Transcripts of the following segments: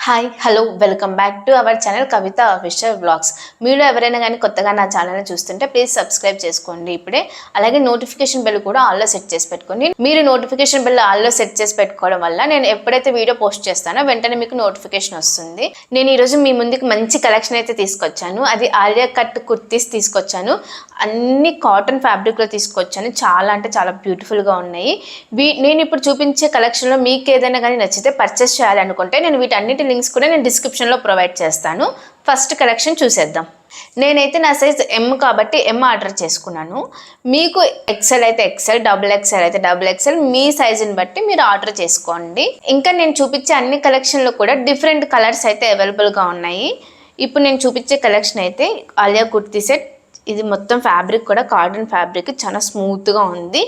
Hi hello welcome back to our channel Kavitha official vlogs. మీరు ఎవరైనా కానీ కొత్తగా నా ఛానల్ని చూస్తుంటే ప్లీజ్ సబ్స్క్రైబ్ చేసుకోండి ఇప్పుడే. అలాగే నోటిఫికేషన్ బెల్ కూడా ఆల్లో సెట్ చేసి పెట్టుకోండి. మీరు నోటిఫికేషన్ బెల్ ఆల్లో సెట్ చేసి పెట్టుకోవడం వల్ల నేను ఎప్పుడైతే వీడియో పోస్ట్ చేస్తానో వెంటనే మీకు నోటిఫికేషన్ వస్తుంది. నేను ఈరోజు మీ ముందుకు మంచి కలెక్షన్ అయితే తీసుకొచ్చాను. అది ఆలియా కట్ కుర్తీస్ తీసుకొచ్చాను. అన్ని కాటన్ ఫ్యాబ్రిక్లో తీసుకొచ్చాను. చాలా అంటే చాలా బ్యూటిఫుల్గా ఉన్నాయి. నేను ఇప్పుడు చూపించే కలెక్షన్లో మీకు ఏదైనా కానీ నచ్చితే పర్చేస్ చేయాలనుకుంటే నేను వీటన్నిటి లింక్స్ కూడా నేను డిస్క్రిప్షన్లో ప్రొవైడ్ చేస్తాను. ఫస్ట్ కలెక్షన్ చూసేద్దాం. నేనైతే నా సైజ్ ఎమ్ కాబట్టి ఎమ్ ఆర్డర్ చేసుకున్నాను. మీకు ఎక్సెల్ అయితే ఎక్సెల్, డబుల్ ఎక్సెల్ అయితే డబుల్ ఎక్సెల్, మీ సైజుని బట్టి మీరు ఆర్డర్ చేసుకోండి. ఇంకా నేను చూపించే అన్ని కలెక్షన్లో కూడా డిఫరెంట్ కలర్స్ అయితే అవైలబుల్గా ఉన్నాయి. ఇప్పుడు నేను చూపించే కలెక్షన్ అయితే ఆలియా కుర్తీ సెట్. ఇది మొత్తం ఫ్యాబ్రిక్ కూడా కాటన్ ఫ్యాబ్రిక్, చాలా స్మూత్గా ఉంది.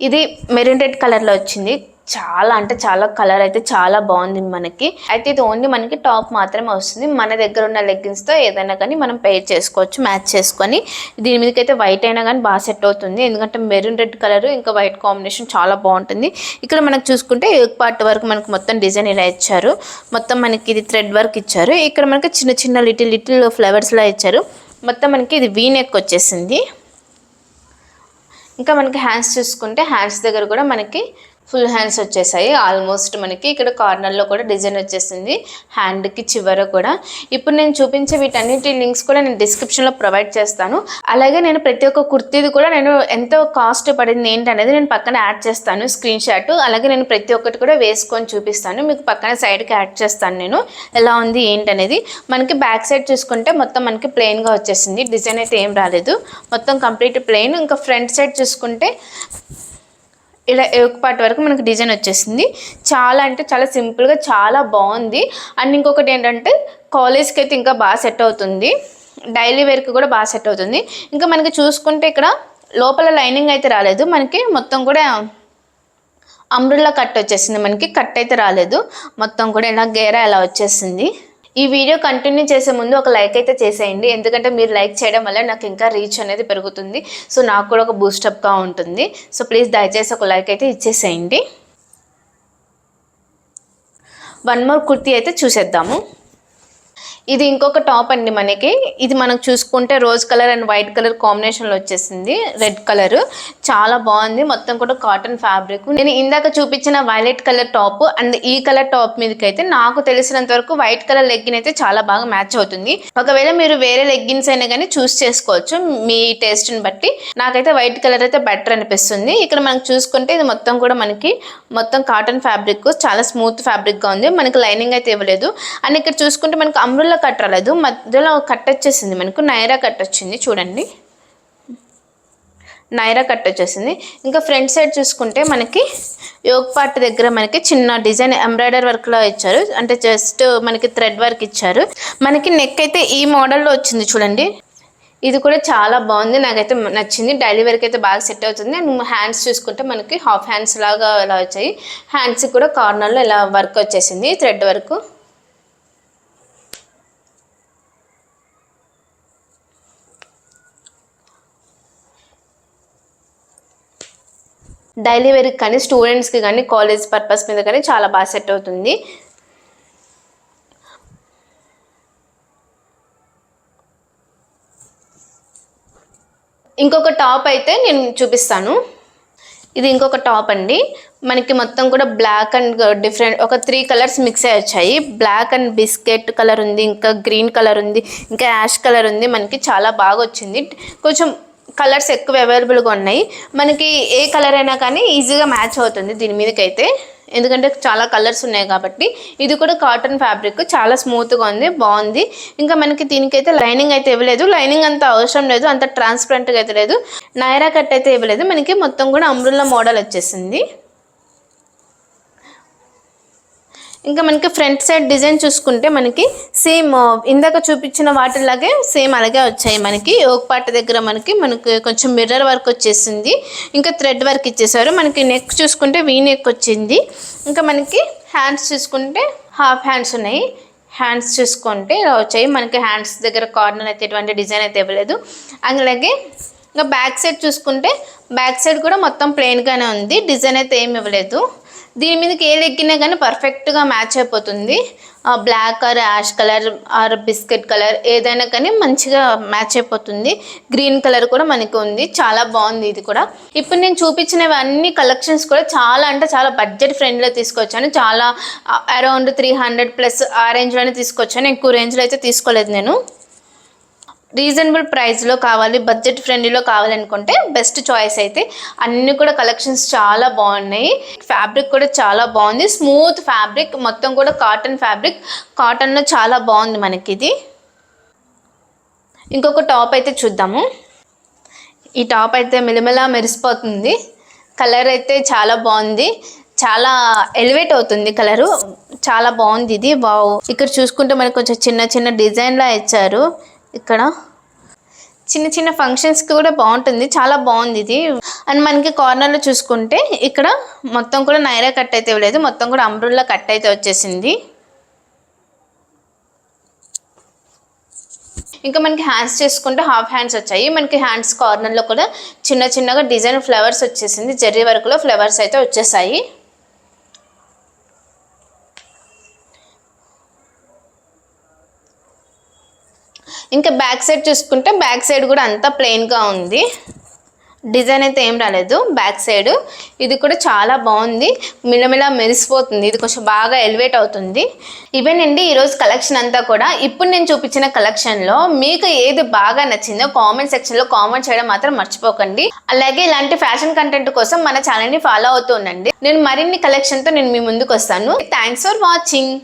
ఇది మెరూన్ రెడ్ కలర్లో వచ్చింది. చాలా అంటే చాలా కలర్ అయితే చాలా బాగుంది మనకి. అయితే ఇది ఓన్లీ మనకి టాప్ మాత్రమే వస్తుంది. మన దగ్గర ఉన్న లెగ్గిన్స్తో ఏదైనా కానీ మనం పేర్ చేసుకోవచ్చు, మ్యాచ్ చేసుకొని. దీని మీదకైతే వైట్ అయినా కానీ బాగా సెట్ అవుతుంది, ఎందుకంటే మెరూన్ రెడ్ కలర్ ఇంకా వైట్ కాంబినేషన్ చాలా బాగుంటుంది. ఇక్కడ మనకు చూసుకుంటే ఎగ్ పార్ట్ వరకు మనకు మొత్తం డిజైన్ ఇలా ఇచ్చారు. మొత్తం మనకి ఇది థ్రెడ్ వర్క్ ఇచ్చారు. ఇక్కడ మనకి చిన్న చిన్న లిటిల్ ఫ్లవర్స్లా ఇచ్చారు. మొత్తం మనకి ఇది వీ నెక్ వచ్చేసింది. ఇంకా మనకి హ్యాండ్స్ చూసుకుంటే హ్యాండ్స్ దగ్గర కూడా మనకి ఫుల్ హ్యాండ్స్ వచ్చేసాయి. ఆల్మోస్ట్ మనకి ఇక్కడ కార్నర్లో కూడా డిజైన్ వచ్చేసింది, హ్యాండ్కి చివర కూడా. ఇప్పుడు నేను చూపించే వీటన్నిటి లింక్స్ కూడా నేను డిస్క్రిప్షన్లో ప్రొవైడ్ చేస్తాను. అలాగే నేను ప్రతి ఒక్క కుర్తీది కూడా నేను ఎంతో కాస్ట్ పడింది ఏంటనేది నేను పక్కన యాడ్ చేస్తాను స్క్రీన్ షాట్. అలాగే నేను ప్రతి ఒక్కటి కూడా వేసుకొని చూపిస్తాను, మీకు పక్కన సైడ్కి యాడ్ చేస్తాను నేను ఎలా ఉంది ఏంటనేది. మనకి బ్యాక్ సైడ్ చూసుకుంటే మొత్తం మనకి ప్లెయిన్గా వచ్చేసింది, డిజైన్ అయితే ఏం రాలేదు, మొత్తం కంప్లీట్ ప్లెయిన్. ఇంకా ఫ్రంట్ సైడ్ చూసుకుంటే ఇలా ఎగ్ పార్ట్ వరకు మనకి డిజైన్ వచ్చేసింది. చాలా అంటే చాలా సింపుల్గా చాలా బాగుంది. అండ్ ఇంకొకటి ఏంటంటే కాలేజ్కి అయితే ఇంకా బాగా సెట్ అవుతుంది, డైలీ వేర్కి కూడా బాగా సెట్ అవుతుంది. ఇంకా మనకి చూసుకుంటే ఇక్కడ లోపల లైనింగ్ అయితే రాలేదు, మనకి మొత్తం కూడా అంబ్రెల్లా కట్ వచ్చేసింది. మనకి కట్ అయితే రాలేదు, మొత్తం కూడా ఇలా గేరా ఇలా వచ్చేసింది. ఈ వీడియో కంటిన్యూ చేసే ముందు ఒక లైక్ అయితే చేసేయండి, ఎందుకంటే మీరు లైక్ చేయడం వల్ల నాకు ఇంకా రీచ్ అనేది పెరుగుతుంది. సో నాకు కూడా ఒక బూస్టప్గా ఉంటుంది. సో ప్లీజ్ దయచేసి ఒక లైక్ అయితే ఇచ్చేసేయండి. వన్ మోర్ కుర్తీ అయితే చూసేద్దాము. ఇది ఇంకొక టాప్ అండి మనకి. ఇది మనకు చూసుకుంటే rose colour and white colour కాంబినేషన్లో వచ్చేసింది, రెడ్ కలర్ చాలా బాగుంది. మొత్తం కూడా కాటన్ ఫ్యాబ్రిక్. నేను ఇందాక చూపించిన వైలెట్ కలర్ టాప్ అండ్ ఈ కలర్ టాప్ మీదకి అయితే నాకు తెలిసినంత వరకు వైట్ కలర్ లెగ్గిన్ అయితే చాలా బాగా మ్యాచ్ అవుతుంది. ఒకవేళ మీరు వేరే లెగ్గిన్స్ అయినా కానీ చూస్ చేసుకోవచ్చు మీ టేస్ట్ని బట్టి. నాకైతే వైట్ కలర్ అయితే బెటర్ అనిపిస్తుంది. ఇక్కడ మనకు చూసుకుంటే ఇది మొత్తం కూడా మనకి మొత్తం కాటన్ ఫ్యాబ్రిక్, చాలా స్మూత్ ఫ్యాబ్రిక్గా ఉంది. మనకి లైనింగ్ అయితే ఇవ్వలేదు. అండ్ ఇక్కడ చూసుకుంటే మనకి అంబ్రెల్లా కట్ రాలేదు, మధ్యలో కట్ వచ్చేసింది, మనకు నైరా కట్ వచ్చింది. చూడండి, నైరా కట్ వచ్చేసింది. ఇంకా ఫ్రంట్ సైడ్ చూసుకుంటే మనకి యోగ్ పార్ట్ దగ్గర మనకి చిన్న డిజైన్ ఎంబ్రాయిడరీ వర్క్లో ఇచ్చారు, అంటే జస్ట్ మనకి థ్రెడ్ వర్క్ ఇచ్చారు. మనకి నెక్ అయితే ఈ మోడల్లో వచ్చింది చూడండి. ఇది కూడా చాలా బాగుంది, నాకైతే నచ్చింది. డైలీ వేర్కి అయితే బాగా సెట్ అవుతుంది. అండ్ హ్యాండ్స్ చూసుకుంటే మనకి హాఫ్ హ్యాండ్స్ లాగా ఇలా వచ్చాయి. హ్యాండ్స్ కూడా కార్నర్లో ఇలా వర్క్ వచ్చేసింది, థ్రెడ్ వర్క్. డైలీ వేర్కి కానీ స్టూడెంట్స్కి కానీ కాలేజ్ పర్పస్ మీద కానీ చాలా బాగా సెట్ అవుతుంది. ఇంకొక టాప్ అయితే నేను చూపిస్తాను. ఇది ఇంకొక టాప్ అండి. మనకి మొత్తం కూడా బ్లాక్ అండ్ డిఫరెంట్ ఒక 3 కలర్స్ మిక్స్ అయ్యి వచ్చాయి. బ్లాక్ అండ్ బిస్కెట్ కలర్ ఉంది, ఇంకా గ్రీన్ కలర్ ఉంది, ఇంకా యాష్ కలర్ ఉంది. మనకి చాలా బాగా వచ్చింది. కొంచెం కలర్స్ ఎక్కువ అవైలబుల్గా ఉన్నాయి. మనకి ఏ కలర్ అయినా కానీ ఈజీగా మ్యాచ్ అవుతుంది దీని మీదకైతే, ఎందుకంటే చాలా కలర్స్ ఉన్నాయి కాబట్టి. ఇది కూడా కాటన్ ఫ్యాబ్రిక్, చాలా స్మూత్గా ఉంది, బాగుంది. ఇంకా మనకి దీనికైతే లైనింగ్ అయితే ఇవ్వలేదు, లైనింగ్ అంత అవసరం లేదు, అంత ట్రాన్స్పరెంట్గా అయితే లేదు. నైరా కట్ అయితే ఇవ్వలేదు. మనకి మొత్తం కూడా అంబ్రెల్లా మోడల్ వచ్చేసింది. ఇంకా మనకి ఫ్రంట్ సైడ్ డిజైన్ చూసుకుంటే మనకి సేమ్ ఇందాక చూపించిన వాటిలాగే సేమ్ అలాగే వచ్చాయి. మనకి యోగ్ పార్ట్ దగ్గర మనకి కొంచెం మిర్రర్ వర్క్ వచ్చేసింది, ఇంకా థ్రెడ్ వర్క్ ఇచ్చేసారు. మనకి నెక్ చూసుకుంటే వీ నెక్ వచ్చింది. ఇంకా మనకి హ్యాండ్స్ చూసుకుంటే హాఫ్ హ్యాండ్స్ ఉన్నాయి. హ్యాండ్స్ చూసుకుంటే ఇలా వచ్చాయి. మనకి హ్యాండ్స్ దగ్గర కార్నర్ అయితే ఎటువంటి డిజైన్ అయితే ఇవ్వలేదు. అలాగే ఇంకా బ్యాక్ సైడ్ చూసుకుంటే బ్యాక్ సైడ్ కూడా మొత్తం ప్లెయిన్గానే ఉంది, డిజైన్ అయితే ఏమి ఇవ్వలేదు. దీని మీదకి ఏ లెగ్గినా కానీ పర్ఫెక్ట్గా మ్యాచ్ అయిపోతుంది. Black or ash colour or biscuit colour ఏదైనా కానీ మంచిగా మ్యాచ్ అయిపోతుంది. గ్రీన్ కలర్ కూడా మనకి ఉంది, చాలా బాగుంది ఇది కూడా. ఇప్పుడు నేను చూపించినవన్నీ కలెక్షన్స్ కూడా చాలా అంటే చాలా బడ్జెట్ ఫ్రెండ్లీలో తీసుకొచ్చాను. చాలా అరౌండ్ 300+ ఆ రేంజ్లోనే తీసుకొచ్చాను, ఎక్కువ రేంజ్లో అయితే తీసుకోలేదు నేను. రీజనబుల్ ప్రైస్లో కావాలి, బడ్జెట్ ఫ్రెండ్లీలో కావాలనుకుంటే బెస్ట్ చాయిస్ అయితే. అన్నీ కూడా కలెక్షన్స్ చాలా బాగున్నాయి. ఫ్యాబ్రిక్ కూడా చాలా బాగుంది, స్మూత్ ఫ్యాబ్రిక్, మొత్తం కూడా కాటన్ ఫ్యాబ్రిక్. కాటన్లో చాలా బాగుంది మనకి ఇది. ఇంకొక టాప్ అయితే చూద్దాము. ఈ టాప్ అయితే మిలమిలా మెరిసిపోతుంది. కలర్ అయితే చాలా బాగుంది, చాలా ఎలివేట్ అవుతుంది కలరు, చాలా బాగుంది ఇది. వావ్, ఇక్కడ చూసుకుంటే మనకు కొంచెం చిన్న చిన్న డిజైన్లా ఇచ్చారు. ఇక్కడ చిన్న చిన్న ఫంక్షన్స్కి కూడా బాగుంటుంది, చాలా బాగుంది ఇది. అండ్ మనకి కార్నర్లో చూసుకుంటే ఇక్కడ మొత్తం కూడా నైరా కట్ అయితే ఇవ్వలేదు, మొత్తం కూడా అంబ్రెల్లా కట్ అయితే వచ్చేసింది. ఇంకా మనకి హ్యాండ్స్ చేసుకుంటే హాఫ్ హ్యాండ్స్ వచ్చాయి. మనకి హ్యాండ్స్ కార్నర్లో కూడా చిన్న చిన్నగా డిజైన్ ఫ్లవర్స్ వచ్చేసింది, జెర్రీ వర్క్లో ఫ్లవర్స్ అయితే వచ్చేసాయి. ఇంకా బ్యాక్ సైడ్ చూసుకుంటే బ్యాక్ సైడ్ కూడా అంతా ప్లెయిన్గా ఉంది, డిజైన్ అయితే ఏం రాలేదు బ్యాక్ సైడ్. ఇది కూడా చాలా బాగుంది, మిలమిలా మెరిసిపోతుంది, ఇది కొంచెం బాగా ఎలివేట్ అవుతుంది. ఇవేనండి ఈరోజు కలెక్షన్ అంతా కూడా. ఇప్పుడు నేను చూపించిన కలెక్షన్లో మీకు ఏది బాగా నచ్చిందో కామెంట్ సెక్షన్లో కామెంట్ చేయడం మాత్రం మర్చిపోకండి. అలాగే ఇలాంటి ఫ్యాషన్ కంటెంట్ కోసం మన ఛానల్ని ఫాలో అవుతూ ఉండండి. నేను మరిన్ని కలెక్షన్తో నేను మీ ముందుకు వస్తాను. Thanks for watching.